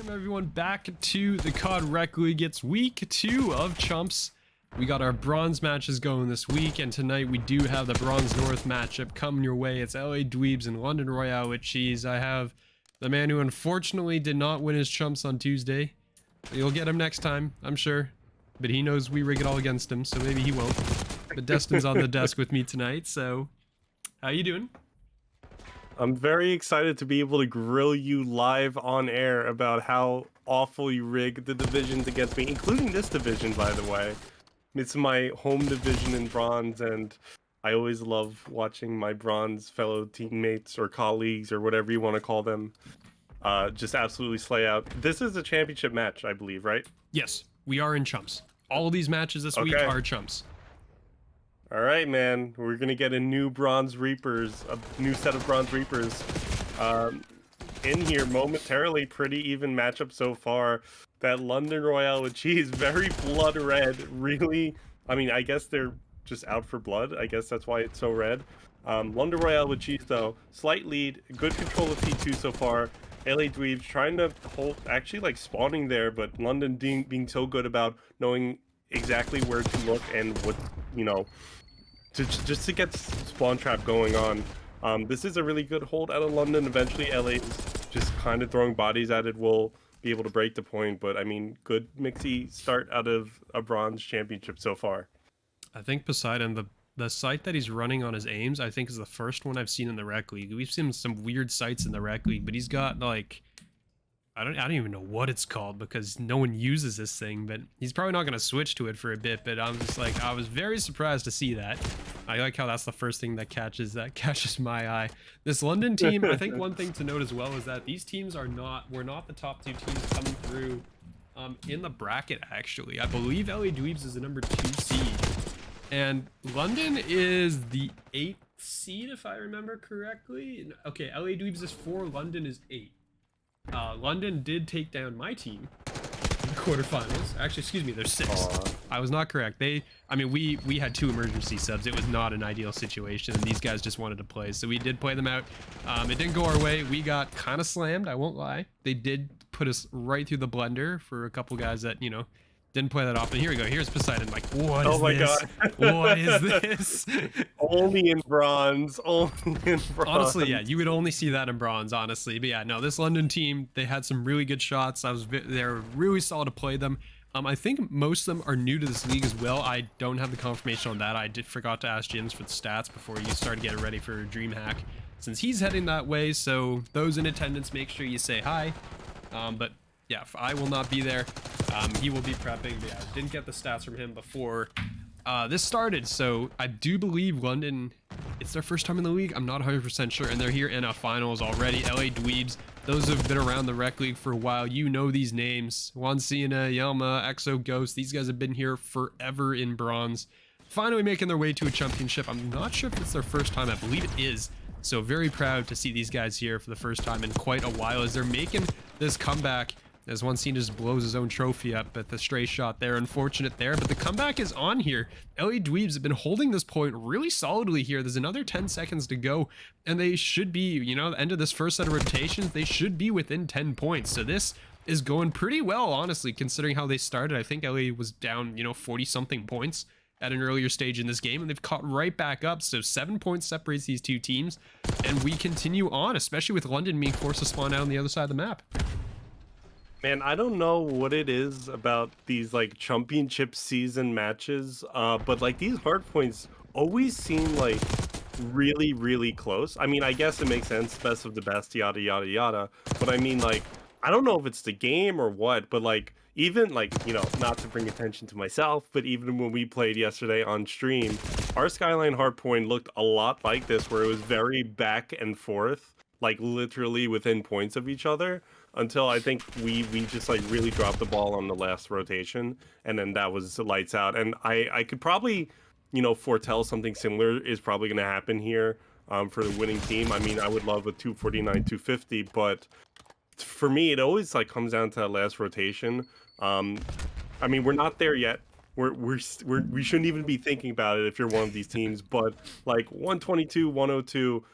Welcome everyone back to the COD Rec League. It's week 2 of Chumps. We got our bronze matches going this week, and tonight we do have the Bronze North matchup coming your way. It's LA Dweebs and London Royale with cheese. I have the man who unfortunately did not win his Chumps on Tuesday. You'll get him next time, I'm sure. But he knows we rig it all against him, so maybe he won't. But Destin's on the desk with me tonight, so how you doing? I'm very excited to be able to grill you live on air about how awful you rig the divisions against me, including this division, by the way. It's my home division in Bronze, and I always love watching my Bronze fellow teammates or colleagues or whatever you want to call them just absolutely slay out. This is a championship match, I believe, right? Yes, we are in Chumps. All of these matches this week are Chumps. All right, man. We're gonna get a new Bronze Reapers, a new set of Bronze Reapers in here momentarily. Pretty even matchup so far. That London Royale with cheese, very blood red. Really, I mean, I guess they're just out for blood. I guess that's why it's so red. London Royale with cheese, though, slight lead, good control of P2 so far. LA Dweebs trying to hold, actually like spawning there, but London being so good about knowing exactly where to look and what, you know, just to get spawn trap going on. This is a really good hold out of London. Eventually LA's just kind of throwing bodies at it will be able to break the point, but I mean, good mixy start out of a Bronze Championship so far. I think Poseidon, the site that he's running on his aims, I think is the first one I've seen in the Rec League. We've seen some weird sites in the Rec League, but he's got like, I don't even know what it's called because no one uses this thing, but he's probably not going to switch to it for a bit. But I'm just like, I was very surprised to see that. I like how that's the first thing that catches my eye. This London team, I think one thing to note as well is that these teams were not the top 2 teams coming through in the bracket. Actually, I believe LA Dweebs is the number 2 seed, and London is the 8th seed if I remember correctly. Okay, LA Dweebs is 4, London is 8. London did take down my team in the quarterfinals. Actually, excuse me, there's 6. Aww. I was not correct. I mean, we had 2 emergency subs. It was not an ideal situation, and these guys just wanted to play, so we did play them out. It didn't go our way. We got kind of slammed, I won't lie. They did put us right through the blender for a couple guys that, you know, didn't play that often. Here we go. Here's Poseidon. Like, what is this? Oh my god. What is this? Only in Bronze. Only in Bronze. Honestly, yeah, you would only see that in Bronze, honestly. But yeah, no, this London team, they had some really good shots. They're really solid to play them. I think most of them are new to this league as well. I don't have the confirmation on that. I forgot to ask Jim's for the stats before you started getting ready for DreamHack, since he's heading that way. So those in attendance, make sure you say hi. But yeah, I will not be there. He will be prepping. But yeah, I didn't get the stats from him before this started. So I do believe London, it's their first time in the league. I'm not 100% sure. And they're here in a finals already. LA Dweebs, those who have been around the Rec League for a while, you know these names. Juan Cena, Yelma, Exo, Ghost. These guys have been here forever in Bronze. Finally making their way to a championship. I'm not sure if it's their first time. I believe it is. So very proud to see these guys here for the first time in quite a while as they're making this comeback. As Juan Cena just blows his own trophy up at the stray shot there. Unfortunate there, but the comeback is on here. LA Dweebs have been holding this point really solidly here. There's another 10 seconds to go, and they should be, you know, the end of this first set of rotations, they should be within 10 points. So this is going pretty well, honestly, considering how they started. I think LA was down, you know, 40-something points at an earlier stage in this game, and they've caught right back up. So 7 points separates these 2 teams, and we continue on, especially with London being forced to spawn out on the other side of the map. Man, I don't know what it is about these like championship season matches, but like these hard points always seem like really, really close. I mean, I guess it makes sense, best of the best, yada, yada, yada. But I mean, like, I don't know if it's the game or what, but like, even like, you know, not to bring attention to myself, but even when we played yesterday on stream, our Skyline hardpoint looked a lot like this, where it was very back and forth, like literally within points of each other, until I think we just like really dropped the ball on the last rotation, and then that was lights out. And I could probably, you know, foretell something similar is probably going to happen here for the winning team. I mean, I would love a 249, 250, but for me, it always like comes down to that last rotation. I mean, we're not there yet. We shouldn't even be thinking about it if you're one of these teams, but like 122, 102,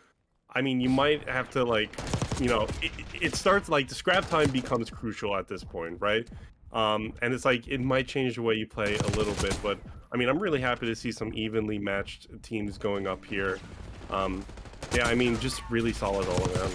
I mean, you might have to like you know, it starts like the scrap time becomes crucial at this point, right? And it's like it might change the way you play a little bit, but I mean, I'm really happy to see some evenly matched teams going up here. Yeah, I mean, just really solid all around.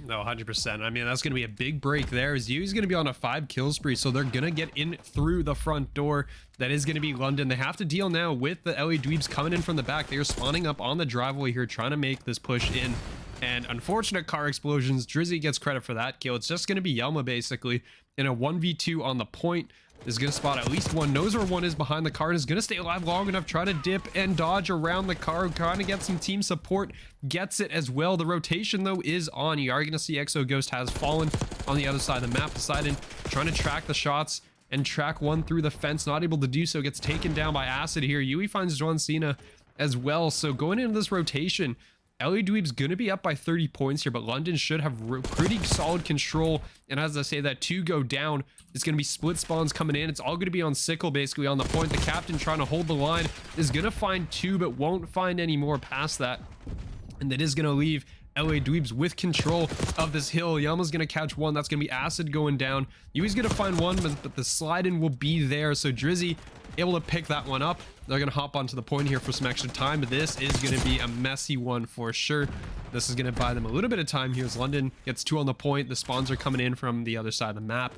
No, 100%. I mean, that's going to be a big break there. He's going to be on a 5 kill spree, so they're going to get in through the front door. That is going to be London. They have to deal now with the LA Dweebs coming in from the back. They are spawning up on the driveway here, trying to make this push in. And unfortunate car explosions. Drizzy gets credit for that kill. It's just going to be Yelma, basically, in a 1v2 on the point. Is going to spot at least one, knows where one is behind the car, and is going to stay alive long enough, try to dip and dodge around the car, trying to get some team support, gets it as well. The rotation, though, is on. You are going to see Exo Ghost has fallen on the other side of the map. Poseidon trying to track the shots and track one through the fence, not able to do so, gets taken down by Acid here. Yui finds John Cena as well. So going into this rotation, LA Dweeb's gonna be up by 30 points here, but London should have pretty solid control. And as I say that, 2 go down, it's gonna be split spawns coming in. It's all gonna be on Sickle, basically on the point. The captain trying to hold the line is gonna find 2, but won't find any more past that. And that is gonna leave LA Dweebs with control of this hill. Yama's gonna catch one. That's gonna be Acid going down. Yui's gonna find one, but the slide-in will be there. So Drizzy able to pick that one up. They're gonna hop onto the point here for some extra time, but this is gonna be a messy one for sure. This is gonna buy them a little bit of time here as London gets 2 on the point. The spawns are coming in from the other side of the map.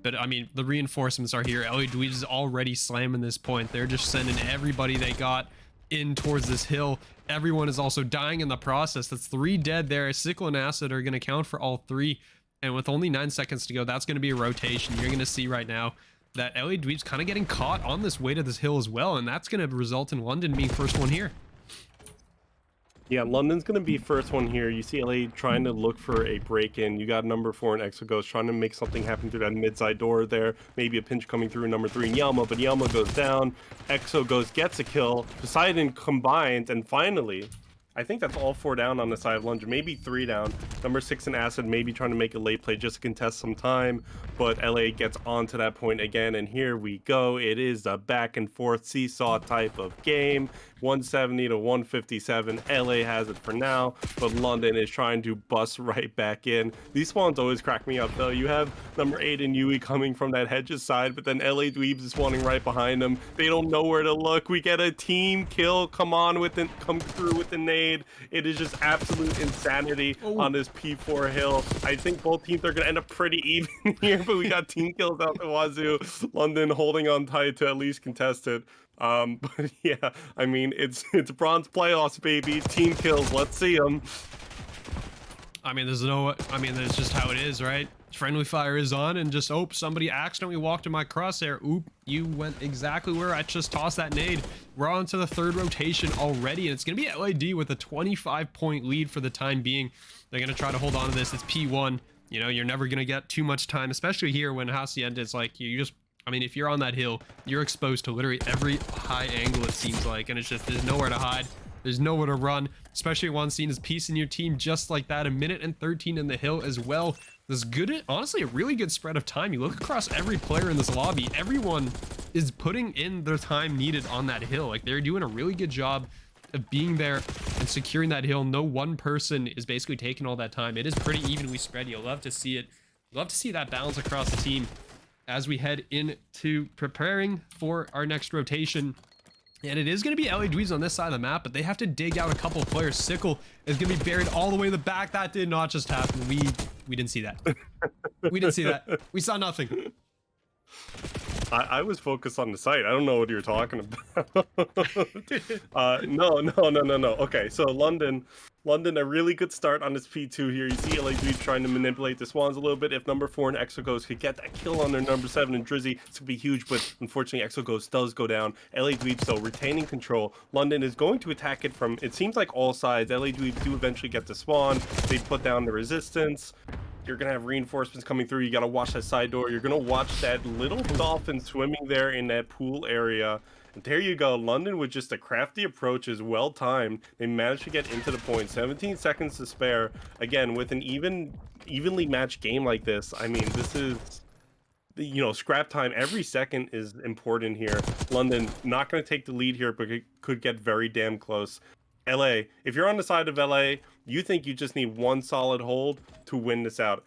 But I mean, the reinforcements are here. LA Dweebs is already slamming this point. They're just sending everybody they got in towards this hill. Everyone is also dying in the process. That's 3 dead there. Sickle and Acid are gonna count for all 3. And with only 9 seconds to go, that's gonna be a rotation. You're gonna see right now that LA Dweeb's kind of getting caught on this way to this hill as well, and that's going to result in London being first one here. Yeah, London's going to be first one here. You see LA trying to look for a break-in. You got number 4 and Exo Ghost trying to make something happen through that mid-side door there. Maybe a pinch coming through number 3 and Yelma, but Yelma goes down. Exo Ghost gets a kill. Poseidon combines, and finally, I think that's all 4 down on the side of London, maybe 3 down. Number 6 and Acid maybe trying to make a late play just to contest some time, but LA gets onto that point again, and here we go. It is a back and forth seesaw type of game. 170 to 157. LA has it for now, but London is trying to bust right back in. These spawns always crack me up, though. You have number 8 and Yui coming from that hedges side, but then LA Dweebs is spawning right behind them. They don't know where to look. We get a team kill. Come through with the nade. It is just absolute insanity on this P4 hill. I think both teams are going to end up pretty even here, but we got team kills out the wazoo. London holding on tight to at least contest it. But yeah, I mean, it's bronze playoffs, baby. Team kills, let's see them. I mean, that's just how it is, right? Friendly fire is on, and just, somebody accidentally walked in my crosshair. Oop, you went exactly where I just tossed that nade. We're on to the 3rd rotation already, and it's going to be LAD with a 25-point lead for the time being. They're going to try to hold on to this. It's P1. You know, you're never going to get too much time, especially here when Hacienda is like, I mean, if you're on that hill, you're exposed to literally every high angle, it seems like, and it's just, there's nowhere to hide. There's nowhere to run, especially one scene is piecing your team just like that. 1:13 in the hill as well. This good, honestly, a really good spread of time. You look across every player in this lobby, everyone is putting in their time needed on that hill. Like, they're doing a really good job of being there and securing that hill. No one person is basically taking all that time. It is pretty evenly spread. You'll love to see it. Love to see that balance across the team as we head into preparing for our next rotation. And it is going to be LA Dweebs on this side of the map, but they have to dig out a couple of players. Sickle is going to be buried all the way in the back. That did not just happen. We didn't see that. We didn't see that. We saw nothing. I was focused on the site. I don't know what you're talking about. No. Okay, so London, a really good start on this P2 here. You see LA Dweebs trying to manipulate the Swans a little bit. If number 4 and Exo Ghost could get that kill on their number 7 and Drizzy, it's going to be huge, but unfortunately Exo Ghost does go down. LA Dweebs, though, retaining control. London is going to attack it from, it seems like, all sides. LA Dweebs do eventually get the Swan. They put down the resistance. You're going to have reinforcements coming through. You got to watch that side door. You're going to watch that little dolphin swimming there in that pool area. And there you go. London with just a crafty approach is well timed. They managed to get into the point. 17 seconds to spare. Again, with an evenly matched game like this, I mean, this is, you know, scrap time. Every second is important here. London not going to take the lead here, but it could get very damn close. LA, if you're on the side of LA, you think you just need one solid hold to win this out.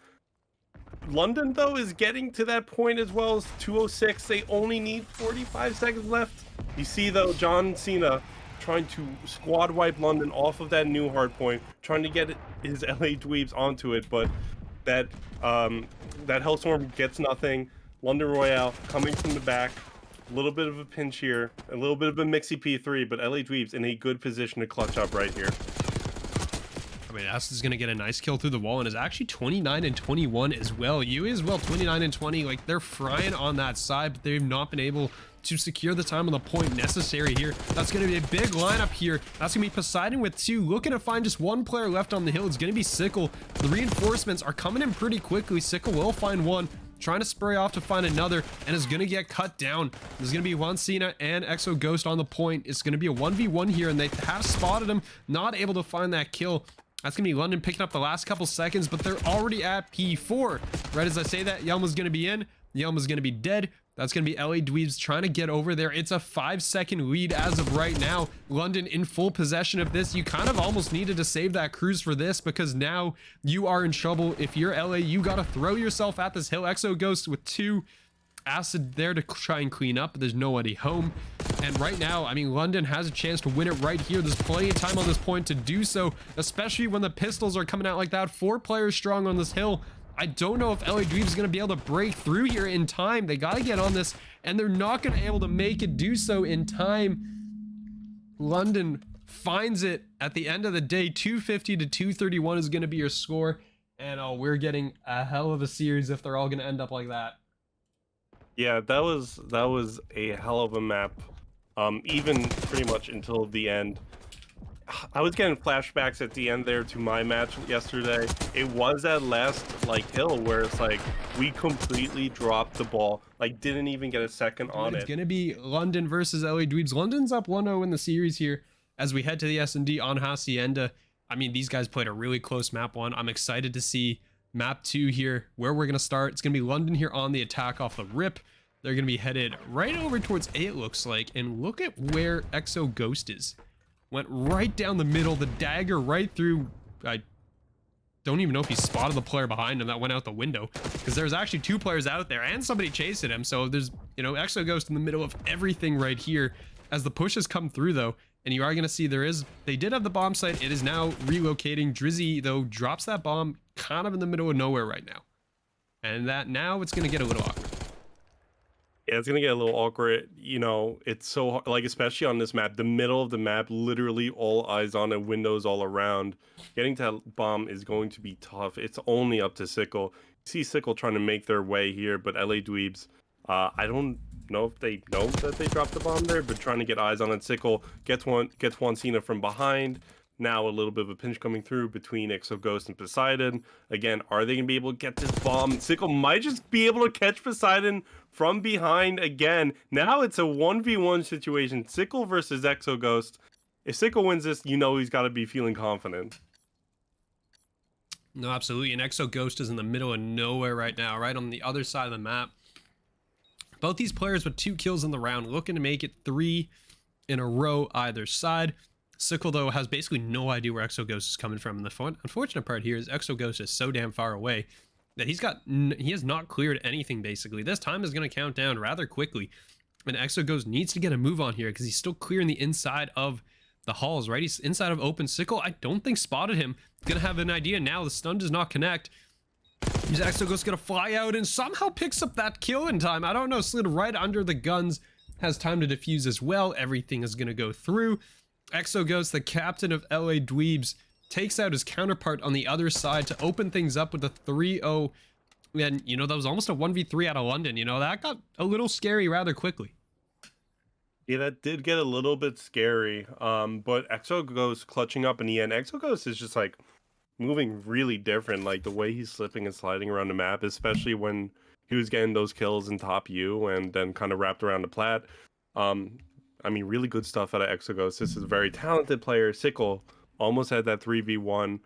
London, though, is getting to that point as well. As 206. They only need 45 seconds left. You see, though, John Cena trying to squad wipe London off of that new hard point, trying to get his LA Dweebs onto it, but that that Hellstorm gets nothing. London Royale coming from the back. A little bit of a pinch here, a little bit of a mixy P3, but LA Dweebs in a good position to clutch up right here. I mean, S is going to get a nice kill through the wall and is actually 29 and 21 as well. You as well, 29 and 20. Like, they're frying on that side, but they've not been able to secure the time on the point necessary here. That's going to be a big lineup here. That's going to be Poseidon with 2. Looking to find just 1 player left on the hill. It's going to be Sickle. The reinforcements are coming in pretty quickly. Sickle will find 1. Trying to spray off to find another, and is going to get cut down. There's going to be Juan Cena and Exo Ghost on the point. It's going to be a 1v1 here, and they have spotted him. Not able to find that kill. That's going to be London picking up the last couple seconds, but they're already at P4. Right as I say that, Yelma's going to be in. Yelma's going to be dead. That's going to be LA Dweebs trying to get over there. It's a 5-second lead as of right now. London in full possession of this. You kind of almost needed to save that cruise for this, because now you are in trouble. If you're LA, you got to throw yourself at this hill. Exo Ghost with 2 acid there to try and clean up, but there's nobody home. And right now, I mean, London has a chance to win it right here. There's plenty of time on this point to do so, especially when the pistols are coming out like that. 4 players strong on this hill. I don't know if LA Dweebs is going to be able to break through here in time. They got to get on this, and they're not going to be able to make it do so in time. London finds it at the end of the day. 250 to 231 is going to be your score, and we're getting a hell of a series if they're all going to end up like that. Yeah, that was a hell of a map. Even pretty much until the end. I was getting flashbacks at the end there to my match yesterday. It was that last like hill where it's like we completely dropped the ball, like didn't even get a second on it. It's gonna be London versus LA Dweebs. London's up 1-0 in the series here as we head to the S&D on Hacienda. I mean, these guys played a really close map 1. I'm excited to see map 2 here, where we're gonna start. It's gonna be London here on the attack off the rip. They're gonna be headed right over towards A, it looks like, and look at where Exo Ghost is. Went right down the middle, the dagger right through. I don't even know if he spotted the player behind him that went out the window, because there's actually 2 players out there and somebody chasing him. So there's, you know, Exo Ghost in the middle of everything right here as the pushes come through though. And you are going to see they did have the bomb site. It is now relocating. Drizzy though drops that bomb kind of in the middle of nowhere right now. And that now it's going to get a little awkward. Yeah, it's gonna get a little awkward. You know, it's so hard, like especially on this map, the middle of the map, literally all eyes on and windows all around. Getting to that bomb is going to be tough. It's only up to Sickle. You see Sickle trying to make their way here, but LA Dweebs, I don't know if they know that they dropped the bomb there, but trying to get eyes on it. Sickle gets Juan Cena from behind. Now a little bit of a pinch coming through between Exo Ghost and Poseidon. Again, are they gonna be able to get this bomb? Sickle might just be able to catch Poseidon from behind again. Now it's a 1v1 situation. Sickle versus Exo Ghost. If Sickle wins this, you know he's got to be feeling confident. No, absolutely. And Exo Ghost is in the middle of nowhere right now, right on the other side of the map. Both these players with 2 kills in the round, looking to make it 3 in a row either side. Sickle, though, has basically no idea where Exo Ghost is coming from. And the unfortunate part here is Exo Ghost is so damn far away that he has not cleared anything, basically. This time is going to count down rather quickly. And Exo Ghost needs to get a move on here because he's still clearing the inside of the halls, right? He's inside of open. Sickle, I don't think spotted him. He's going to have an idea now. The stun does not connect. He's Exo Ghost going to fly out and somehow picks up that kill in time. I don't know. Slid right under the guns. Has time to defuse as well. Everything is going to go through. Exo Ghost, the captain of LA Dweebs, takes out his counterpart on the other side to open things up with a 3-0. And, you know, that was almost a 1v3 out of London. You know, that got a little scary rather quickly. Yeah, that did get a little bit scary. But Exo Ghost clutching up in the end. Exo Ghost is just like moving really different. Like the way he's slipping and sliding around the map, especially when he was getting those kills in top U and then kind of wrapped around the plat. I mean, really good stuff out of Exo Ghost. This is a very talented player. Sickle almost had that 3v1.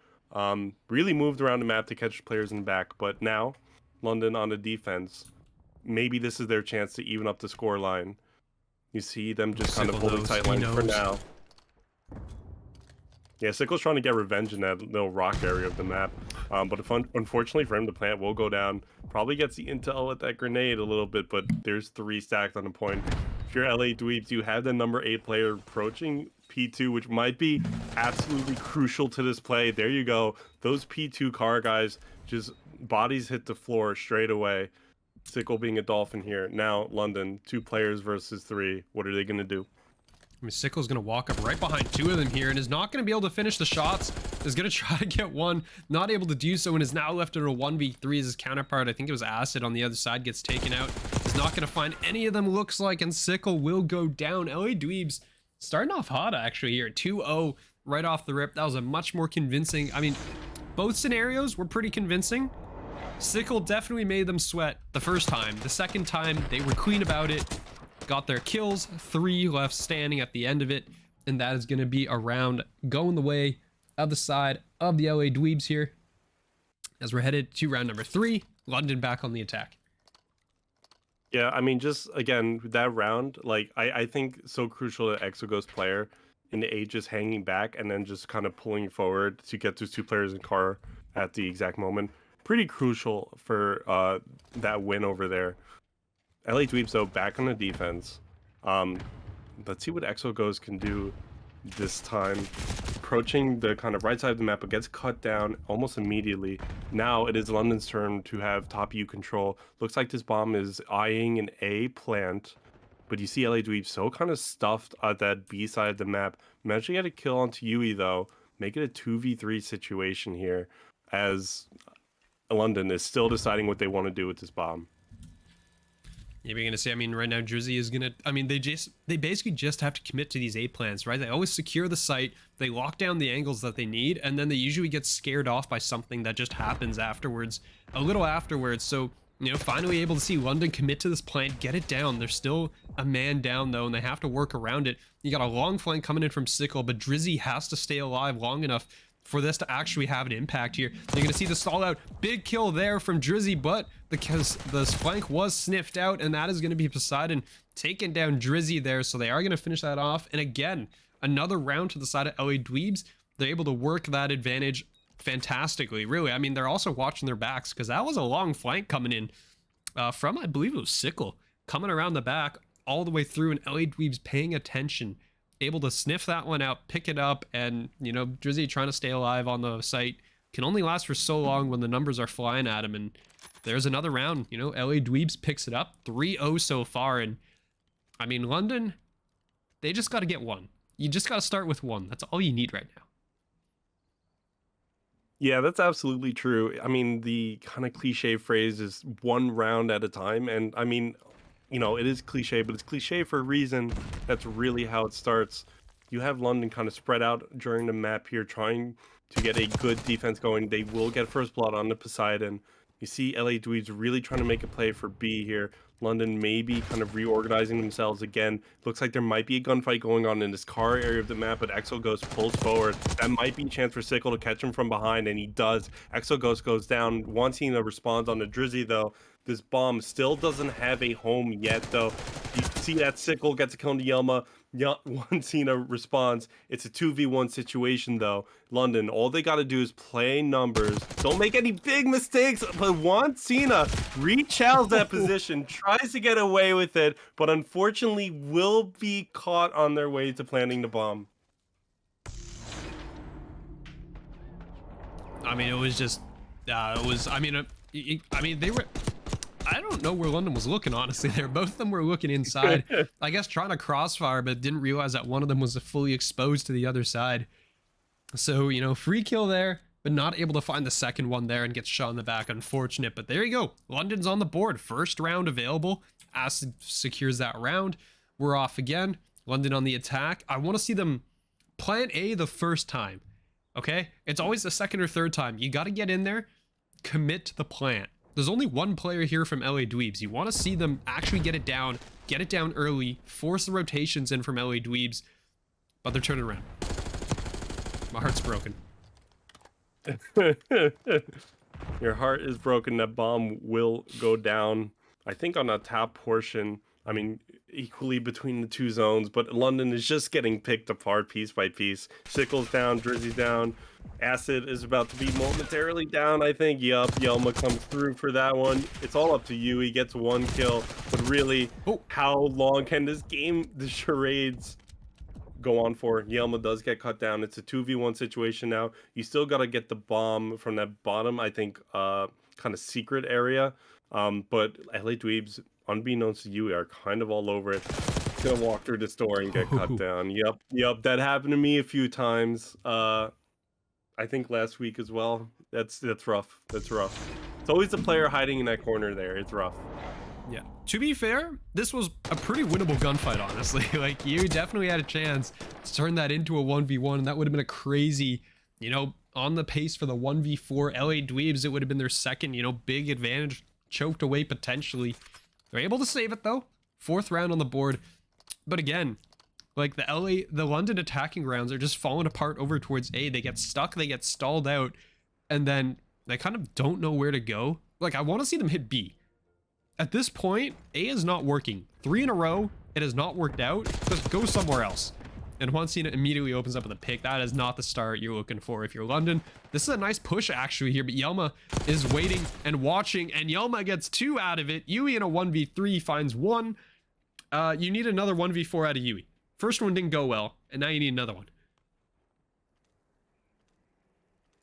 Really moved around the map to catch players in the back. But now, London on the defense. Maybe this is their chance to even up the score line. You see them just kind of holding tight lines for now. Yeah, Sickle's trying to get revenge in that little rock area of the map. But unfortunately for him, the plant will go down. Probably gets the intel with that grenade a little bit, but there's 3 stacked on the point. If you're LA Dweebs, you have the number 8 player approaching P2, which might be absolutely crucial to this play. There you go. Those P2 car guys, just bodies hit the floor straight away. Sickle being a dolphin here. Now, London, 2 players versus 3. What are they going to do? I mean, Sickle's going to walk up right behind 2 of them here and is not going to be able to finish the shots. Is going to try to get one, not able to do so, and is now left at a 1v3 as his counterpart. I think it was Acid on the other side, gets taken out. Is not going to find any of them, looks like, and Sickle will go down. LA Dweebs starting off hot, actually, here. 2-0 right off the rip. That was a much more convincing... I mean, both scenarios were pretty convincing. Sickle definitely made them sweat the first time. The second time, they were clean about it. Got their kills, 3 left standing at the end of it, and that is going to be a round going the way of the side of the LA Dweebs here as we're headed to round number 3. London back on the attack. Yeah, I mean, just again, that round, like, I think so crucial that Exoghost player in the A just hanging back and then just kind of pulling forward to get those 2 players in car at the exact moment. Pretty crucial for that win over there. LA Dweebs, though, back on the defense. Let's see what Exoghost can do this time. Approaching the kind of right side of the map, but gets cut down almost immediately. Now it is London's turn to have top U control. Looks like this bomb is eyeing an A plant, but you see LA Dweebs so kind of stuffed at that B side of the map. Managed to get a kill onto Yui, though. Make it a 2v3 situation here, as London is still deciding what they want to do with this bomb. Yeah, we're gonna say, I mean, right now Drizzy is gonna, I mean, they basically just have to commit to these A plans, right? They always secure the site, they lock down the angles that they need, and then they usually get scared off by something that just happens afterwards, a little afterwards. So, you know, finally able to see London commit to this plan, get it down. They're still a man down though, and they have to work around it. You got a long flank coming in from Sickle, but Drizzy has to stay alive long enough for this to actually have an impact here. You're gonna see the stall out, big kill there from Drizzy, but because the flank was sniffed out, and that is gonna be Poseidon taking down Drizzy there, so they are gonna finish that off. And again, another round to the side of LA Dweebs. They're able to work that advantage fantastically, really. I mean, they're also watching their backs, because that was a long flank coming in from, I believe it was Sickle, coming around the back all the way through, and LA Dweebs paying attention, able to sniff that one out, pick it up, and, you know, Drizzy trying to stay alive on the site can only last for so long when the numbers are flying at him. And there's another round, you know, LA Dweebs picks it up, 3-0 so far. And I mean, London, they just got to get one. You just got to start with one. That's all you need right now. Yeah, that's absolutely true. I mean, the kind of cliche phrase is 1 round at a time. And I mean, you know, it is cliche, but it's cliche for a reason. That's really how it starts. You have London kind of spread out during the map here, trying to get a good defense going. They will get first blood on the Poseidon. You see LA Dweebs really trying to make a play for B here. London maybe kind of reorganizing themselves again. Looks like there might be a gunfight going on in this car area of the map, but Exoghost pulls forward. That might be a chance for Sickle to catch him from behind, and he does. Exoghost goes down. Wansina responds on the Drizzy, though. This bomb still doesn't have a home yet, though. You see that Sickle gets a kill on Yelma. Wansina responds. It's a 2v1 situation, though. London, all they got to do is play numbers. Don't make any big mistakes, but Wansina rechallenges that position, tries to get away with it, but unfortunately will be caught on their way to planting the bomb. I mean, it was just, I mean, they were... I don't know where London was looking, honestly. There, both of them were looking inside. I guess trying to crossfire, but didn't realize that one of them was fully exposed to the other side. So, you know, free kill there, but not able to find the second one there and gets shot in the back. Unfortunate, but there you go. London's on the board. First round available. Acid secures that round. We're off again. London on the attack. I want to see them plant A the first time. Okay? It's always the second or third time. You got to get in there, commit to the plant. There's only one player here from LA Dweebs. You want to see them actually get it down early, force the rotations in from LA Dweebs, but they're turning around. My heart's broken. Your heart is broken. That bomb will go down, I think, on a top portion. I mean, equally between the two zones, but London is just getting picked apart piece by piece. Sickle's down, Drizzy's down. Acid is about to be momentarily down, I think. Yup, Yelma comes through for that one. It's all up to you. He gets 1 kill, but really, how long can this game, the charades, go on for? Yelma does get cut down. It's a 2v1 situation now. You still got to get the bomb from that bottom, I think, kind of secret area. But LA Dweebs, unbeknownst to you, are kind of all over it. Gonna walk through this door and get cut down. Yep, that happened to me a few times. I think last week as well. That's rough. That's rough. It's always the player hiding in that corner there. It's rough. Yeah. To be fair, this was a pretty winnable gunfight, honestly. Like, you definitely had a chance to turn that into a 1v1, and that would have been a crazy, you know, on the pace for the 1v4 LA Dweebs. It would have been their second, you know, big advantage, choked away potentially. They're able to save it though. 4th round on the board. But again, like the London attacking rounds are just falling apart over towards A. They get stuck, they get stalled out, and then they kind of don't know where to go. Like, I want to see them hit B. At this point, A is not working. 3 in a row, it has not worked out. Just go somewhere else. And Juancina immediately opens up with a pick. That is not the start you're looking for if you're London. This is a nice push actually here, but Yelma is waiting and watching, and Yelma gets 2 out of it. Yui in a 1v3 finds 1. You need another 1v4 out of Yui. First one didn't go well, and now you need another one.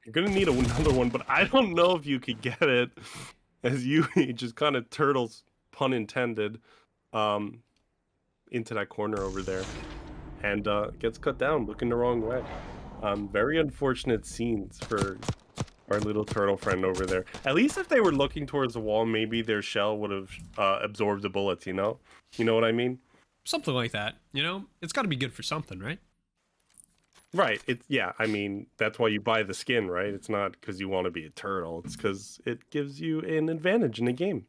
You're gonna need another one, but I don't know if you could get it, as Yui just kind of turtles, pun intended, into that corner over there. And gets cut down, looking the wrong way. Very unfortunate scenes for our little turtle friend over there. At least if they were looking towards the wall, maybe their shell would have absorbed the bullets, you know? You know what I mean? Something like that, you know? It's got to be good for something, right? Right. Yeah, I mean, that's why you buy the skin, right? It's not because you want to be a turtle. It's because it gives you an advantage in the game.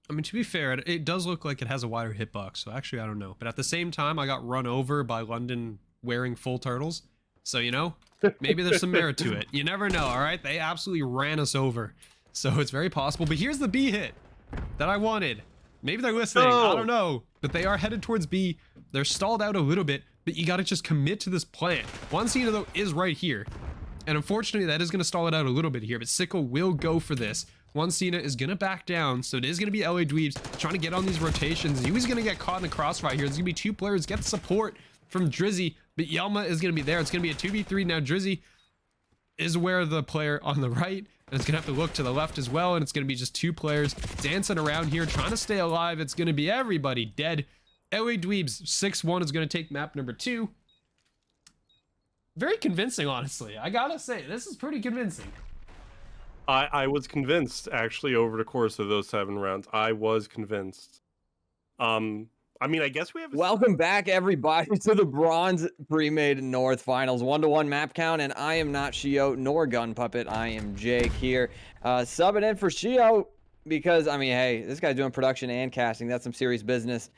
I mean, to be fair, it does look like it has a wider hitbox, so actually I don't know. But at the same time, I got run over by London wearing full turtles. So, you know, maybe there's some merit to it. You never know, all right? They absolutely ran us over. So it's very possible. But here's the B hit that I wanted. Maybe they're listening. I don't know. But they are headed towards B. They're stalled out a little bit, but you got to just commit to this plant. Juancina, though, is right here. And unfortunately, that is going to stall it out a little bit here. But Sickle will go for this. Juancina is going to back down, so it is going to be LA Dweebs trying to get on these rotations. Yui's going to get caught in the crossfire here. There's going to be 2 players, get support from Drizzy, but Yelma is going to be there. It's going to be a 2v3. Now Drizzy is aware of the player on the right, and it's going to have to look to the left as well, and it's going to be just 2 players dancing around here, trying to stay alive. It's going to be everybody dead. LA Dweebs 6-1 is going to take map number 2. Very convincing, honestly. I gotta say, this is pretty convincing. I was convinced, actually, over the course of those 7 rounds. I was convinced. I mean, I guess we have... Welcome back, everybody, to the Bronze Premade North Finals. 1-to-1 map count, and I am not Shio nor Gun Puppet. I am Jake here. Subbing in for Shio because, I mean, hey, this guy's doing production and casting. That's some serious business.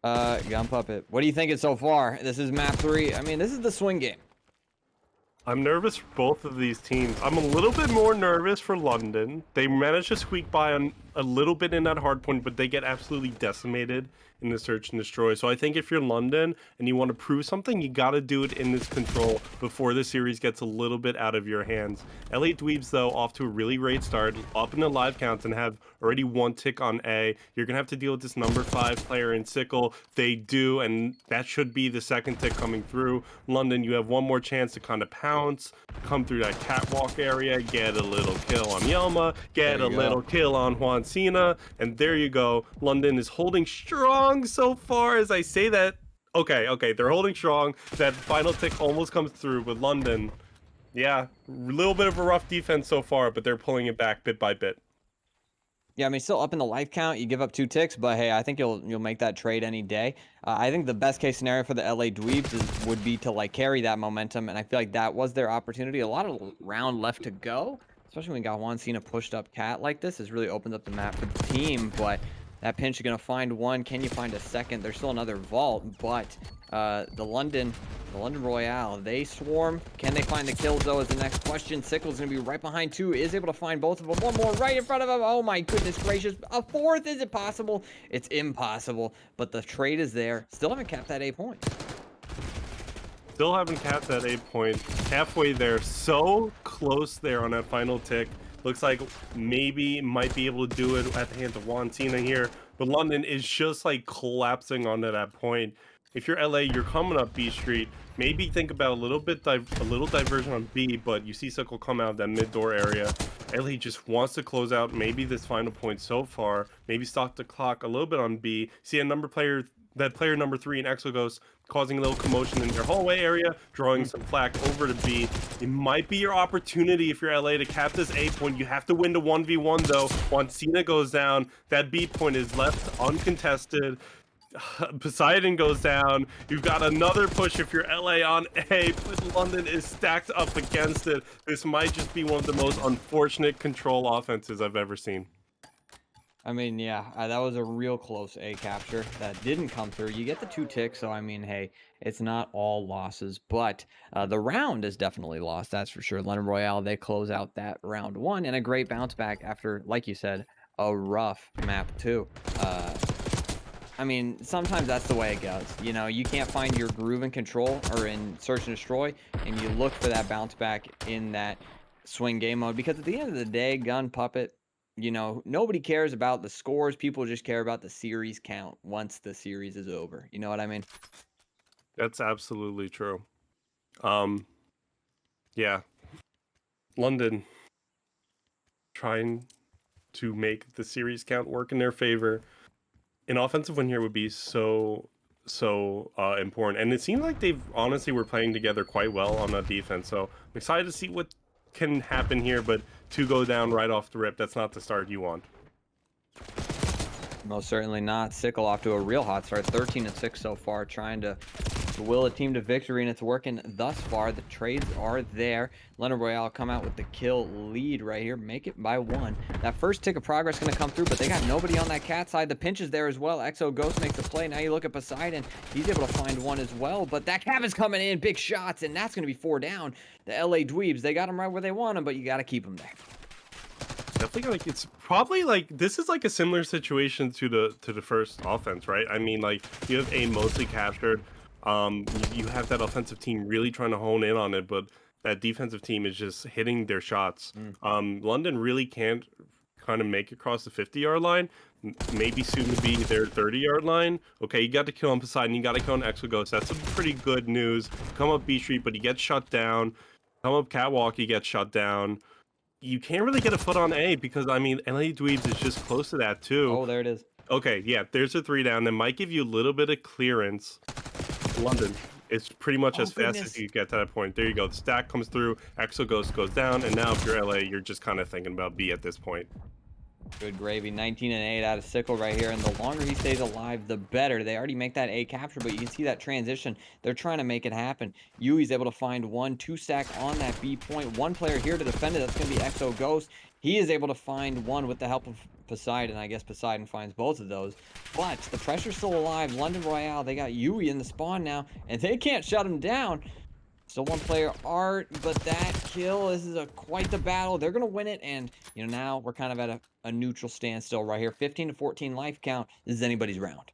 Gun Puppet, what are you thinking so far? This is map 3. I mean, this is the swing game. I'm nervous for both of these teams. I'm a little bit more nervous for London. They managed to squeak by on a little bit in that hard point, but they get absolutely decimated in the search and destroy. So I think if you're London and you want to prove something, you got to do it in this control before the series gets a little bit out of your hands. LA Dweebs, though, off to a really great start, up in the live counts and have already 1 tick on A. You're going to have to deal with this number 5 player in Sickle. They do, and that should be the 2nd tick coming through. London, you have 1 more chance to kind of pounce, come through that catwalk area, get a little kill on Yelma, get a little kill on Juancina, and there you go. London is holding strong so far. As I say that, okay, they're holding strong. That final tick almost comes through, but London, yeah, a little bit of a rough defense so far, but they're pulling it back bit by bit. Yeah, I mean, still up in the life count. You give up 2 ticks, but hey, I think you'll make that trade any day. I think the best case scenario for the LA Dweebs would be to like carry that momentum, and I feel like that was their opportunity. A lot of round left to go, especially when we got Juancina pushed up cat like this. Has really opened up the map for the team, but That pinch is going to find one. Can you find a second? There's still another vault, but the London Royale, they swarm. Can they find the kills, though, is the next question. Sickle's going to be right behind two, is able to find both of them. One more right in front of him. Oh, my goodness gracious. A fourth, is it possible? It's impossible, but the trade is there. Still haven't capped that 8 points. Still haven't capped that 8 points. Halfway there, so close there on that final tick. Looks like maybe might be able to do it at the hands of Wantina here, but London is just like collapsing onto that point. If you're LA, you're coming up B Street. Maybe think about a little diversion on B, but you see Sickle come out of that mid door area. LA just wants to close out maybe this final point so far. Maybe stop the clock a little bit on B. See that player number 3 in Exoghost causing a little commotion in your hallway area, drawing some flack over to B. It might be your opportunity if you're LA to cap this A point. You have to win the 1v1 though. Wantina goes down. That B point is left uncontested. Poseidon goes down. You've got another push if you're LA on A, but London is stacked up against it. This might just be one of the most unfortunate control offenses I've ever seen. I mean, yeah, that was a real close A capture that didn't come through. You get the 2 ticks, so I mean, hey, it's not all losses, but the round is definitely lost, that's for sure. London Royale, they close out that round 1, and a great bounce back after, like you said, a rough map 2. I mean, sometimes that's the way it goes. You know, you can't find your groove in control or in search and destroy, and you look for that bounce back in that swing game mode, because at the end of the day, Gun Puppet, you know, nobody cares about the scores. People just care about the series count once the series is over. You know what I mean? That's absolutely true. Yeah. London trying to make the series count work in their favor. An offensive win here would be so important. And it seems like they've honestly were playing together quite well on that defense. So I'm excited to see what can happen here, but to go down right off the rip, that's not the start you want. Most certainly not. Sickle off to a real hot start, 13-6 so far, trying to will a team to victory, and it's working thus far. The trades are there. London Royale come out with the kill lead right here, make it by 1. That first tick of progress going to come through, but they got nobody on that cat side. The pinch is there as well. Exoghost makes a play. Now you look at Poseidon. He's able to find one as well, but that cap is coming in, big shots, and that's going to be 4 down. The LA Dweebs, they got him right where they want him, but you got to keep him there. Definitely, like, it's probably like this is like a similar situation to the first offense, right? I mean, like, you have A mostly captured. You have that offensive team really trying to hone in on it, but that defensive team is just hitting their shots. London really can't kind of make it across the 50-yard line. Maybe soon to be their 30-yard line. Okay, you got to kill on Poseidon, you got to kill on Exoghost. That's some pretty good news. Come up B Street, but he gets shut down. Come up Catwalk, he gets shut down. You can't really get a foot on A because, I mean, LA Dweebs is just close to that too. Oh, there it is. Okay, yeah, there's a 3 down. That might give you a little bit of clearance. London, it's pretty much as fast as you get to that point. There you go. The stack comes through, Exoghost goes down, and now if you're LA, you're just kind of thinking about B at this point. Good gravy. 19-8 out of Sickle right here, and the longer he stays alive, the better. They already make that A capture, but you can see that transition. They're trying to make it happen. Yui's able to find 1, 2 stack on that B point. 1 player here to defend it. That's going to be Exoghost. He is able to find 1 with the help of Poseidon. I guess Poseidon finds both of those. But the pressure's still alive. London Royale, they got Yui in the spawn now, and they can't shut him down. Still 1 player Art, but that kill, this is quite the battle. They're going to win it, and you know, now we're kind of at a neutral standstill right here. 15-14 life count. This is anybody's round.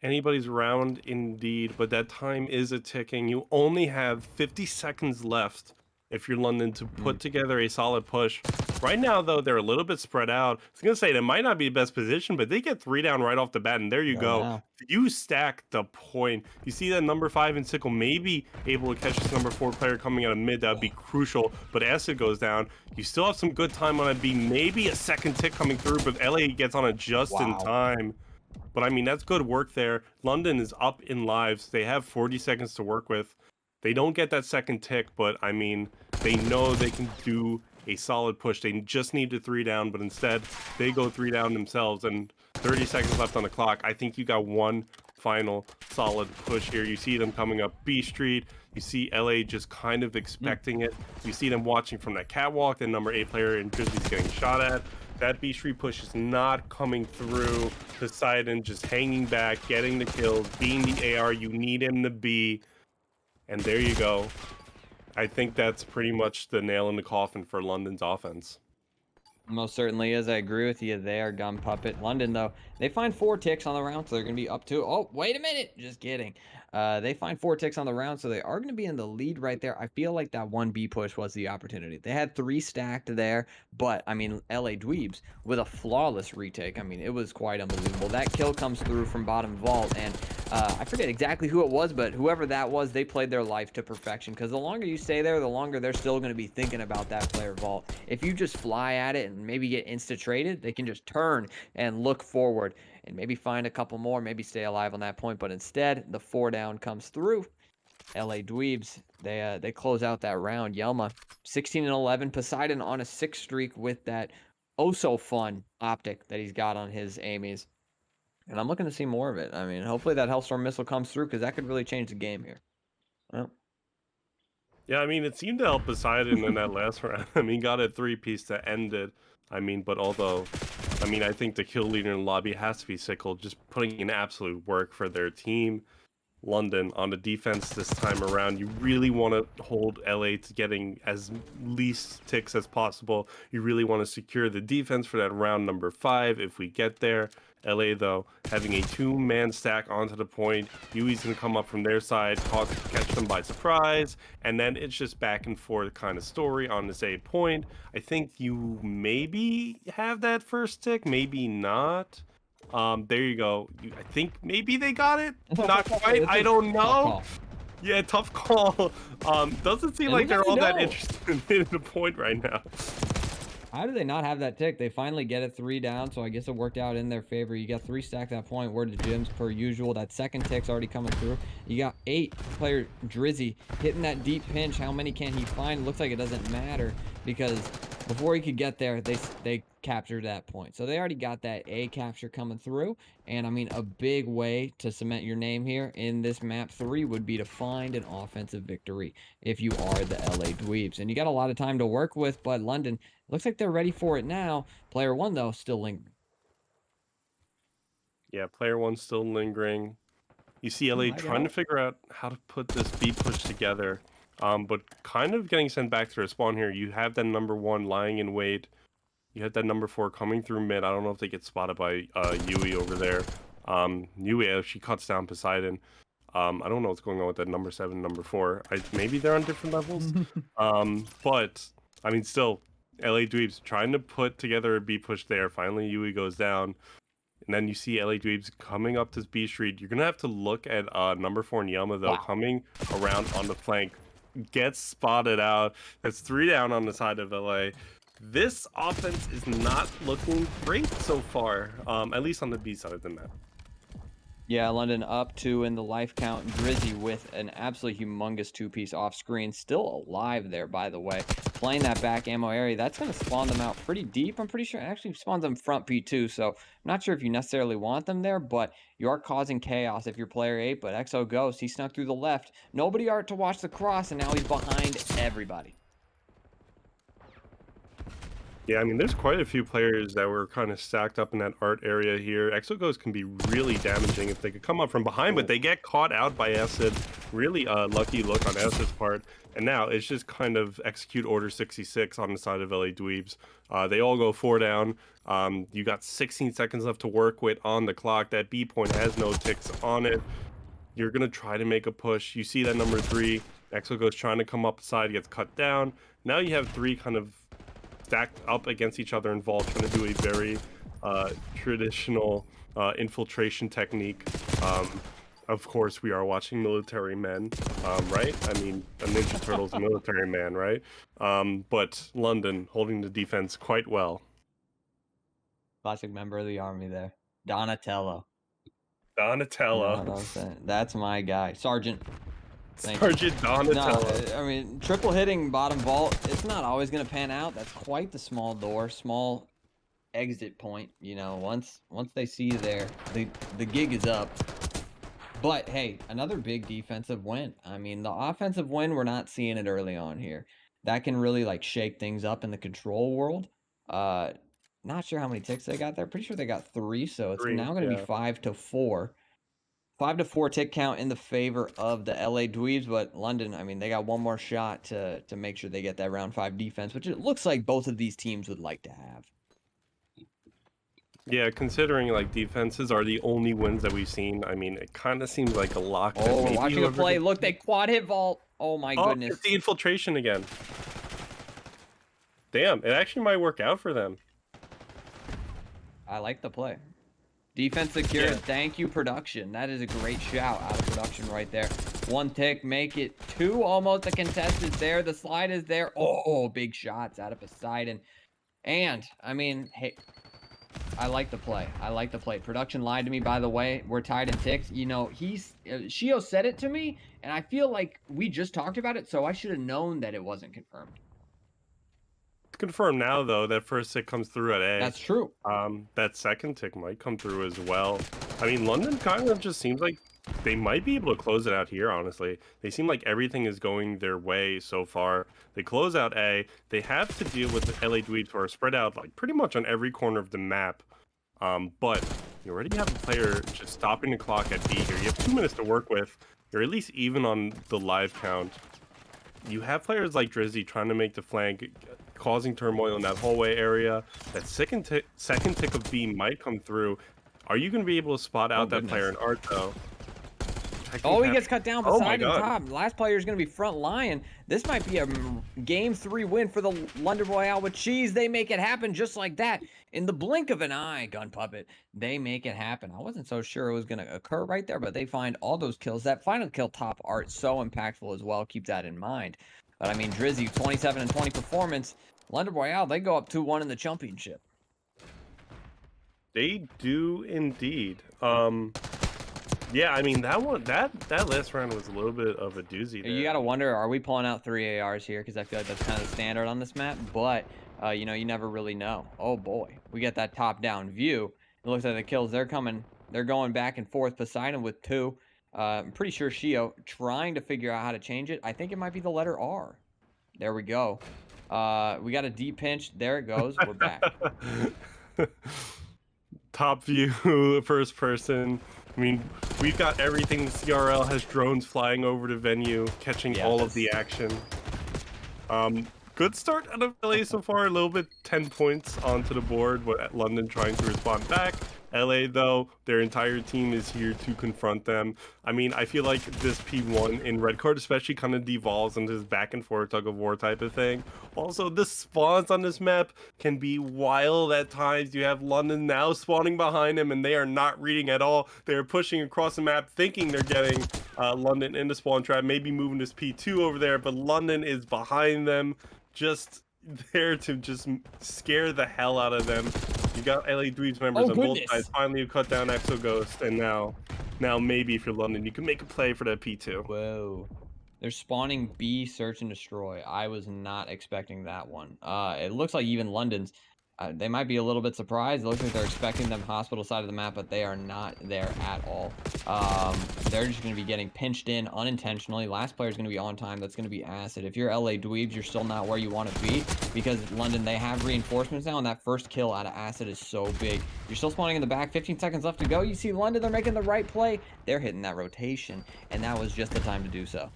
Anybody's round indeed, but that time is a ticking. You only have 50 seconds left if you're London to put together a solid push. Right now, though, they're a little bit spread out. I was going to say, they might not be the best position, but they get 3 down right off the bat, and there you go. Wow. You stack the point. You see that number 5 in Sickle maybe able to catch this number 4 player coming out of mid. That would be crucial, but as it goes down, you still have some good time on it. B, maybe a second tick coming through, but LA gets on it just in time. But, I mean, that's good work there. London is up in lives. They have 40 seconds to work with. They don't get that second tick, but, I mean, they know they can do a solid push. They just need to 3 down, but instead they go 3 down themselves, and 30 seconds left on the clock. I think you got 1 final solid push here. You see them coming up B Street. You see LA just kind of expecting it. You see them watching from that catwalk. The number 8 player in Grizzlies getting shot at. That B Street push is not coming through. Poseidon just hanging back, getting the kills, being the AR you need him to be. And there you go. I think that's pretty much the nail in the coffin for London's offense. Most certainly is. I agree with you there, Gun Puppet. London, though, they find 4 ticks on the round, so they're going to be up to... Oh, wait a minute. Just kidding. They find 4 ticks on the round, so they are going to be in the lead right there. I feel like that 1B push was the opportunity. They had 3 stacked there, but, I mean, LA Dweebs with a flawless retake. I mean, it was quite unbelievable. That kill comes through from bottom vault, and I forget exactly who it was, but whoever that was, they played their life to perfection, because the longer you stay there, the longer they're still going to be thinking about that player vault. If you just fly at it and maybe get insta-traded, they can just turn and look forward and maybe find a couple more, maybe stay alive on that point. But instead, the 4 down comes through. LA Dweebs, they close out that round. Yelma, 16-11. Poseidon on a 6 streak with that oh-so-fun optic that he's got on his Amy's. And I'm looking to see more of it. I mean, hopefully that Hellstorm missile comes through, because that could really change the game here. Well, yeah, I mean, it seemed to help Poseidon in that last round. I mean, got a 3-piece to end it. I mean, but although, I mean, I think the kill leader in the lobby has to be Sickle, just putting in absolute work for their team. London on the defense this time around. You really want to hold LA to getting as least ticks as possible. You really want to secure the defense for that round number 5 if we get there. LA, though, having a 2-man stack onto the point. Yui's going to come up from their side, catch them by surprise, and then it's just back and forth kind of story on this A point. I think you maybe have that first tick, maybe not. There you go. I think maybe they got it. Not quite. I don't know. Yeah, tough call. Doesn't seem like they're all that interested in the point right now. How do they not have that tick? They finally get it 3 down, so I guess it worked out in their favor. You got 3 stacks at that point. Word to gyms per usual. That second tick's already coming through. You got 8-player Drizzy hitting that deep pinch. How many can he find? Looks like it doesn't matter, because before he could get there, they captured that point. So they already got that A capture coming through. And I mean, a big way to cement your name here in this map 3 would be to find an offensive victory if you are the LA Dweebs. And you got a lot of time to work with, but London, looks like they're ready for it now. Player 1, though, still lingering. Yeah, player 1 still lingering. You see LA trying to figure out how to put this B push together, but kind of getting sent back to respawn here. You have that number 1 lying in wait. You have that number 4 coming through mid. I don't know if they get spotted by Yui over there. Yui, she cuts down Poseidon. I don't know what's going on with that number 7, number 4. Maybe they're on different levels. But, I mean, still, LA Dweebs trying to put together a B push there. Finally, Yui goes down. And then you see LA Dweebs coming up this B Street. You're going to have to look at number 4 and Yelma, though, coming around on the flank. Gets spotted out. That's 3 down on the side of LA. This offense is not looking great so far, at least on the B side of the map. Yeah, London up 2 in the life count. Drizzy with an absolutely humongous 2-piece off screen. Still alive there, by the way. Playing that back ammo area. That's going to spawn them out pretty deep. I'm pretty sure it actually spawns them front P2. So I'm not sure if you necessarily want them there, but you are causing chaos if you're player 8. But XO Ghost, he snuck through the left. Nobody art to watch the cross, and now he's behind everybody. Yeah, I mean, there's quite a few players that were kind of stacked up in that art area here. Exogos can be really damaging if they could come up from behind, but they get caught out by Acid. Really lucky look on Acid's part. And now it's just kind of execute Order 66 on the side of LA Dweebs. They all go 4 down. You got 16 seconds left to work with on the clock. That B point has no ticks on it. You're going to try to make a push. You see that number 3. Exogos trying to come up the side, gets cut down. Now you have 3 kind of stacked up against each other in vault, trying to do a very traditional infiltration technique. Of course, we are watching Military Men, right? I mean, a Ninja Turtle's a military man, right? But London holding the defense quite well. Classic member of the army there. Donatello. Donatello. You know what I'm saying? That's my guy. Sergeant. Sergeant Donatello. No, I mean, triple hitting bottom vault, it's not always going to pan out. That's quite the small door, small exit point. You know, once they see you there, the gig is up. But hey, another big defensive win. I mean, the offensive win, we're not seeing it early on here. That can really like shake things up in the control world. Not sure how many ticks they got there. Pretty sure they got 3, so it's 3, now going to be yeah. 5-4. 5-4 tick count in the favor of the LA Dweebs, but London, I mean, they got one more shot to make sure they get that round 5 defense, which it looks like both of these teams would like to have. Yeah, considering like defenses are the only wins that we've seen, I mean, it kind of seems like a lock. That Oh, we're maybe watching a whoever play. gets- Look, they quad hit vault. Oh my Oh, goodness. it's the infiltration again. Damn, it actually might work out for them. I like the play. Defense secured. Yeah. Thank you, production. That is a great shout out of production right there. 1 tick, make it 2 almost. The contest is there. The slide is there. Oh, big shots out of Poseidon. And, I mean, hey, I like the play. I like the play. Production lied to me, by the way. We're tied in ticks. You know, Shio said it to me, and I feel like we just talked about it, so I should have known that it wasn't confirmed. It's confirmed now though that first tick comes through at A. That's true. That second tick might come through as well. I mean, London kind of just seems like they might be able to close it out here, honestly. They seem like everything is going their way so far. They close out A. They have to deal with the LA Dweebs who are spread out like pretty much on every corner of the map. But you already have a player just stopping the clock at B here. You have 2 minutes to work with. You're at least even on the live count. You have players like Drizzy trying to make the flank, causing turmoil in that hallway area. That second tick of B might come through. Are you going to be able to spot out that player in art, though? Oh, he gets cut down Oh beside my him God. top. Last player is going to be front lion. This might be a game 3 win for the London Royale with cheese. They make it happen just like that. In the blink of an eye, Gun Puppet, they make it happen. I wasn't so sure it was going to occur right there, but they find all those kills. That final kill top art, so impactful as well. Keep that in mind. But I mean, Drizzy, 27 and 20 performance. London Royale, they go up 2-1 in the championship. They do indeed. Yeah, I mean that last round was a little bit of a doozy there. You got to wonder, are we pulling out 3 ARs here? Because I feel like that's kind of the standard on this map. But, you know, you never really know. Oh, boy. We get that top-down view. It looks like the kills, they're coming. They're going back and forth. Poseidon with 2. I'm pretty sure Shio trying to figure out how to change it. I think it might be the letter R. There we go. We got a deep pinch. There it goes. We're back. Top view, first person. I mean, we've got everything. CRL has drones flying over the venue, catching all of the action. Good start out of LA so far. A little bit 10 points onto the board, but London trying to respond back. LA, though, their entire team is here to confront them. I mean, I feel like this P1 in red card especially kind of devolves into this back and forth tug of war type of thing. Also, the spawns on this map can be wild at times. You have London now spawning behind them, and they are not reading at all. They're pushing across the map, thinking they're getting London in the spawn trap, maybe moving this P2 over there, but London is behind them, just there to just scare the hell out of them. You got LA Dweebs members on both sides. Finally, you cut down Exo Ghost, and now maybe if you're London, you can make a play for that P2. Whoa. They're spawning B, search and destroy. I was not expecting that one. It looks like even London's, they might be a little bit surprised. It looks like they're expecting them hospital side of the map, but they are not there at all. They're just going to be getting pinched in unintentionally. Last player is going to be on time. That's going to be Acid. If you're LA Dweebs, you're still not where you want to be because London, they have reinforcements now, and that first kill out of Acid is so big. You're still spawning in the back. 15 seconds left to go. You see London, they're making the right play. They're hitting that rotation, and that was just the time to do so.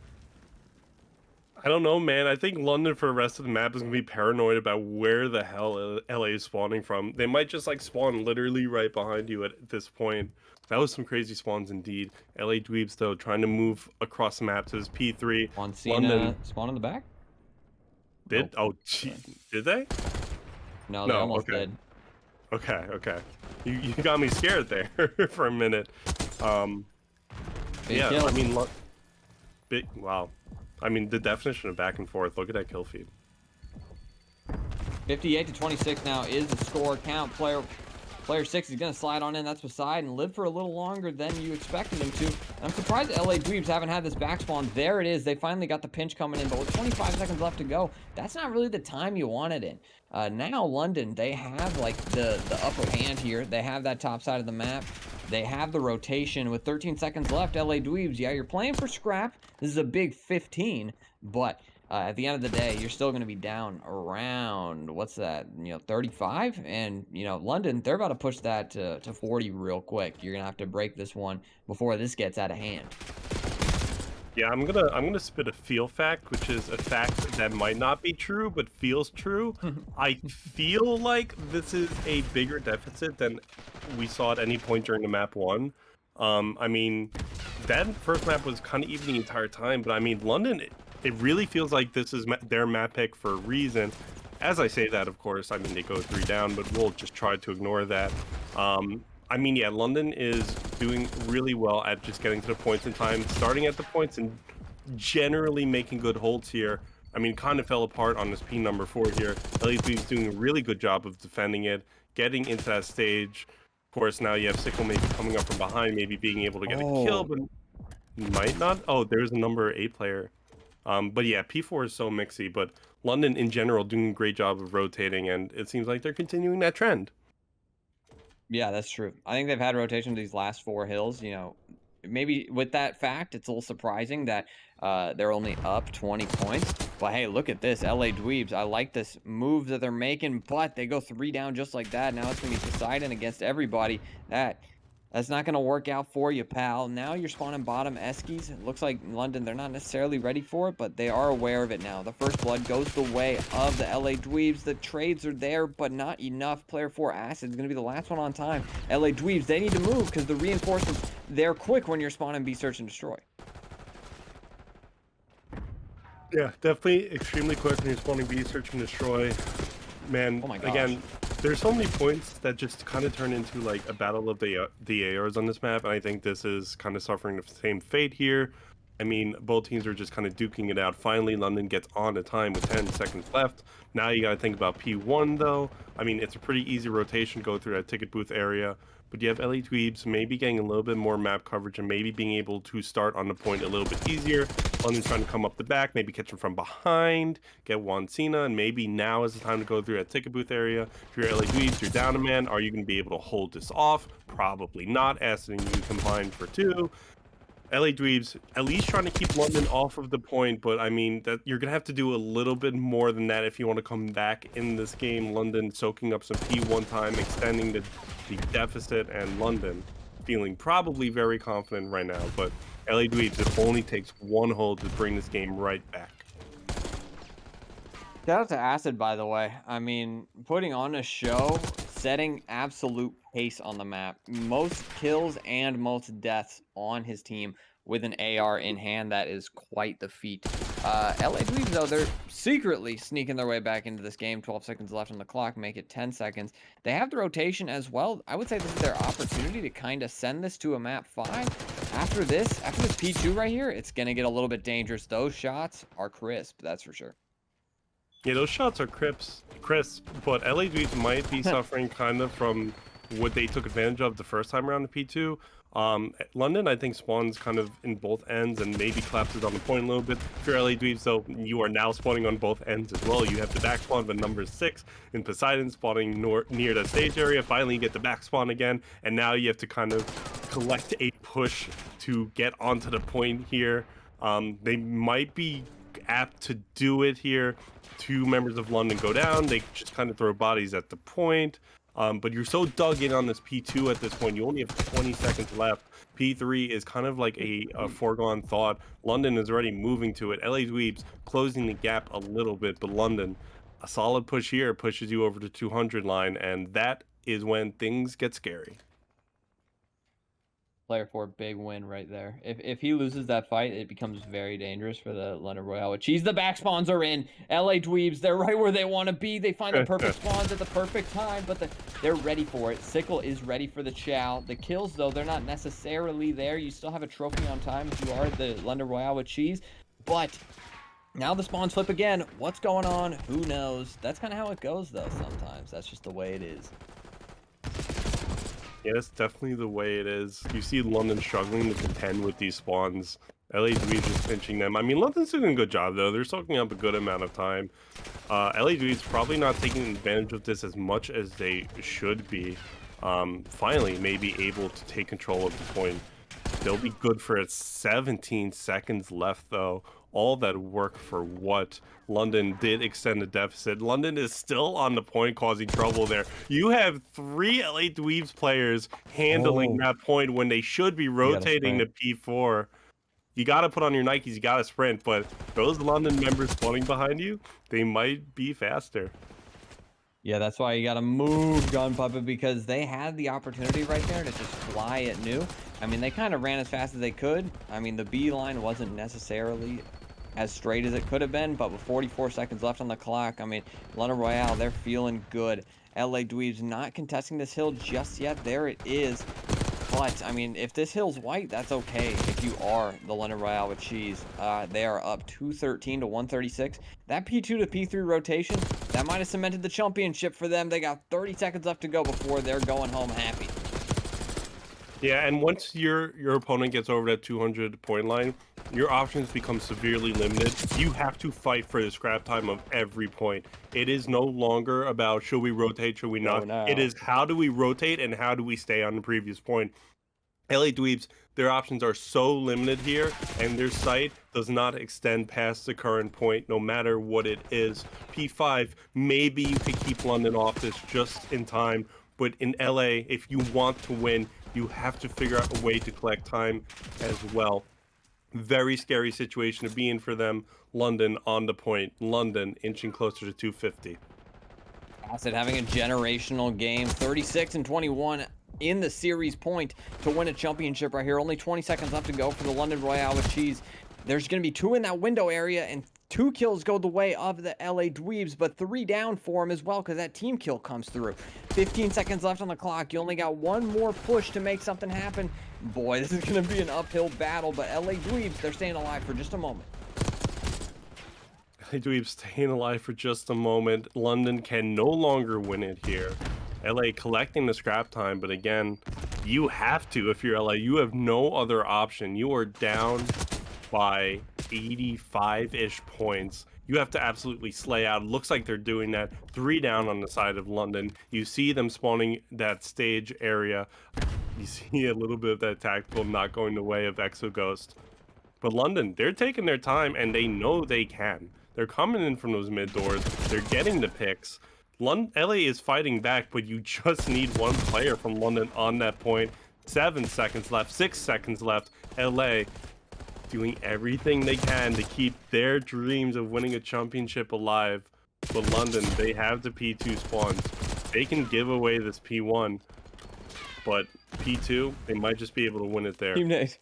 I don't know, man. I think London for the rest of the map is going to be paranoid about where the hell LA is spawning from. They might just like spawn literally right behind you at this point. That was some crazy spawns indeed. LA Dweebs, though, trying to move across the map to his P3. On Cena, spawn in the back? Did? Nope. Oh, gee, did they? No, they almost did. Okay. You got me scared there for a minute. Big Yeah, kill. I mean, wow. I mean, the definition of back and forth. Look at that kill feed. 58 to 26 now is the score count. Player 6 is going to slide on in. That's Poseidon and live for a little longer than you expected him to. I'm surprised LA Dweebs haven't had this back spawn. There it is. They finally got the pinch coming in, but with 25 seconds left to go, that's not really the time you want it in. Now London, they have like the upper hand here. They have that top side of the map. They have the rotation with 13 seconds left. LA Dweebs, yeah, you're playing for scrap. This is a big 15, but at the end of the day, you're still going to be down around, what's that, 35? And, London, they're about to push that to 40 real quick. You're going to have to break this one before this gets out of hand. Yeah, I'm gonna spit a feel fact, which is a fact that might not be true, but feels true. I feel like this is a bigger deficit than we saw at any point during the map one. I mean, that first map was kind of even the entire time, but I mean, London, it really feels like this is their map pick for a reason. As I say that, of course, I mean, they go 3 down, but we'll just try to ignore that. I mean, yeah, London is doing really well at just getting to the points in time, starting at the points and generally making good holds here. I mean, kind of fell apart on this P number 4 here. LEP's doing a really good job of defending it, getting into that stage. Of course, now you have Sickle maybe coming up from behind, maybe being able to get a kill, but might not. Oh, there's a number 8 player. But yeah, P4 is so mixy, but London in general doing a great job of rotating, and it seems like they're continuing that trend. Yeah, that's true. I think they've had rotation these last 4 hills. Maybe with that fact, it's a little surprising that they're only up 20 points. But hey, look at this. LA Dweebs. I like this move that they're making, but they go 3 down just like that. Now it's going to be Poseidon against everybody. That's not going to work out for you, pal. Now you're spawning bottom Eskies. It looks like London, they're not necessarily ready for it, but they are aware of it now. The first blood goes the way of the LA Dweebs. The trades are there, but not enough. Player 4 Acid is going to be the last one on time. LA Dweebs, they need to move because the reinforcements, they're quick when you're spawning B Search and Destroy. Yeah, definitely extremely quick when you're spawning B, Search and Destroy. Man, Oh my gosh. again, there's so many points that just kind of turn into like a battle of the ARs on this map, and I think this is kind of suffering the same fate here. I mean, both teams are just kind of duking it out. Finally, London gets on to time with 10 seconds left. Now you got to think about P1, though. I mean, it's a pretty easy rotation, go through that ticket booth area. But you have LA Dweebs maybe getting a little bit more map coverage and maybe being able to start on the point a little bit easier. London trying to come up the back, maybe catch him from behind, get Juan Cena, and maybe now is the time to go through that ticket booth area. If you're LA Dweebs, you're down a man. Are you going to be able to hold this off? Probably not, asking you combined for 2. LA Dweebs at least trying to keep London off of the point, but I mean that you're gonna have to do a little bit more than that if you want to come back in this game. London soaking up some P1 time, extending the deficit, and London feeling probably very confident right now. But LA Dweebs, it only takes 1 hold to bring this game right back. Shout out to Acid, by the way. I mean, putting on a show, setting absolute pace on the map. Most kills and most deaths on his team with an AR in hand. That is quite the feat. LA Dweebs, though, they're secretly sneaking their way back into this game. 12 seconds left on the clock, make it 10 seconds. They have the rotation as well. I would say this is their opportunity to kind of send this to a map 5. After this P2 right here, it's going to get a little bit dangerous. Those shots are crisp, that's for sure. Yeah, those shots are crisp, but LA Dweebs might be suffering kind of from what they took advantage of the first time around the P2. London, I think, spawns kind of in both ends and maybe collapses on the point a little bit. If you're LA Dweebs, though, you are now spawning on both ends as well. You have the back spawn, but number 6 in Poseidon spawning near the stage area. Finally, you get the back spawn again, and now you have to kind of collect a push to get onto the point here. They might be apt to do it here. 2 members of London go down. They just kind of throw bodies at the point. But you're so dug in on this P2 at this point. You only have 20 seconds left. P3 is kind of like a foregone thought. London is already moving to it. LA Dweebs closing the gap a little bit, but London, a solid push here pushes you over the 200 line, and that is when things get scary. Player 4, big win right there. If he loses that fight, it becomes very dangerous for the London Royale. With Cheese, the back spawns are in. LA Dweebs, they're right where they want to be. They find the perfect spawns at the perfect time, but they're ready for it. Sickle is ready for the chow. The kills, though, they're not necessarily there. You still have a trophy on time if you are the London Royale with Cheese, but now the spawns flip again. What's going on? Who knows? That's kind of how it goes, though, sometimes. That's just the way it is. Yeah, that's definitely the way it is. You see London struggling to contend with these spawns. LA Dweebs just pinching them. I mean, London's doing a good job, though. They're soaking up a good amount of time. LA Dweebs probably not taking advantage of this as much as they should be. Finally, maybe able to take control of the point. They'll be good for it. 17 seconds left, though. all that work for what? London did extend the deficit. London is still on the point, causing trouble there. You have 3 LA Dweebs players handling that point when they should be rotating to P4. You got to put on your Nikes, you got to sprint, but those London members spawning behind you, they might be faster. Yeah, that's why you got to move, Gun Puppet, because they had the opportunity right there to just fly at new. I mean, they kind of ran as fast as they could. I mean, the B line wasn't necessarily as straight as it could have been, but with 44 seconds left on the clock, I mean, London Royale, they're feeling good. LA Dweebs not contesting this hill just yet. There it is. But, I mean, if this hill's white, that's okay. If you are the London Royale with cheese, they are up 213 to 136. That P2 to P3 rotation, that might have cemented the championship for them. They got 30 seconds left to go before they're going home happy. Yeah, and once your opponent gets over that 200 point line, your options become severely limited. You have to fight for the scrap time of every point. It is no longer about should we rotate, should we not. No. It is how do we rotate and how do we stay on the previous point. LA Dweebs, their options are so limited here, and their sight does not extend past the current point, no matter what it is. P5, maybe you could keep London off this just in time, but in LA, if you want to win, you have to figure out a way to collect time as well. Very scary situation to be in for them. London on the point. London inching closer to 250. Acid having a generational game. 36 and 21 in the series point to win a championship right here. Only 20 seconds left to go for the London Royale with cheese. There's going to be 2 in that window area, and 2 kills go the way of the LA Dweebs, but 3 down for him as well because that team kill comes through. 15 seconds left on the clock. You only got 1 more push to make something happen. Boy, this is going to be an uphill battle, but LA Dweebs, they're staying alive for just a moment. LA Dweebs staying alive for just a moment. London can no longer win it here. LA collecting the scrap time, but again, you have to if you're LA. You have no other option. You are down by 85-ish points. You have to absolutely slay out. It looks like they're doing that. 3 down on the side of London. You see them spawning that stage area. You see a little bit of that tactical not going the way of Exo Ghost. But London, they're taking their time, and they know they can. They're coming in from those mid doors. They're getting the picks. LA is fighting back, but you just need 1 player from London on that point. 7 seconds left, 6 seconds left. LA doing everything they can to keep their dreams of winning a championship alive. But London, they have the P2 spawns. They can give away this P1, but P2, they might just be able to win it there. Team Nate.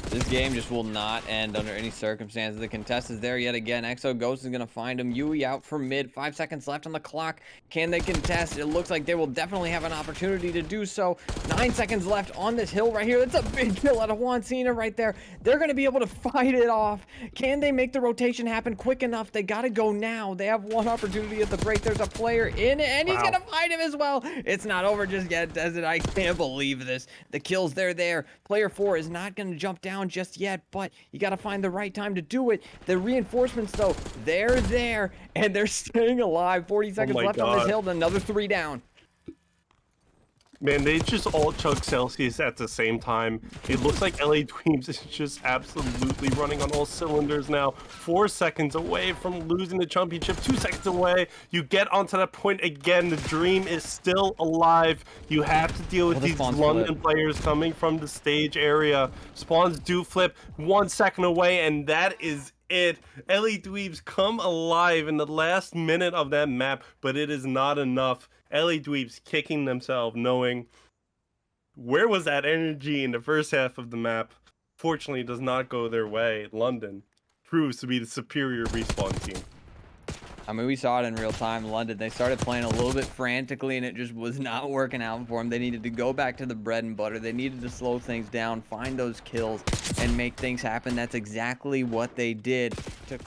This game just will not end under any circumstances. The contest is there yet again. Exo Ghost is going to find him. Yui out for mid. 5 seconds left on the clock. Can they contest? It looks like they will definitely have an opportunity to do so. 9 seconds left on this hill right here. That's a big kill out of Juan Cena right there. They're going to be able to fight it off. Can they make the rotation happen quick enough? They got to go now. They have 1 opportunity at the break. There's a player in it, and he's going to fight him as well. It's not over just yet, does it? I can't believe this. The kills, they're there. Player 4 is not going to jump down just yet, but you got to find the right time to do it. The reinforcements, though, they're there, and they're staying alive. 40 seconds left on this hill, another 3 down. Man, they just all chug Celsius at the same time. It looks like LA Dweebs is just absolutely running on all cylinders now. 4 seconds away from losing the championship. 2 seconds away. You get onto that point again. The dream is still alive. You have to deal with these London players coming from the stage area. Spawns do flip. 1 second away, and that is it. LA Dweebs come alive in the last minute of that map, but it is not enough. LA Dweebs kicking themselves, knowing where was that energy in the first half of the map. Fortunately, it does not go their way. London proves to be the superior respawn team. I mean, we saw it in real time. London, they started playing a little bit frantically, and it just was not working out for them. They needed to go back to the bread and butter. They needed to slow things down, find those kills, and make things happen. That's exactly what they did to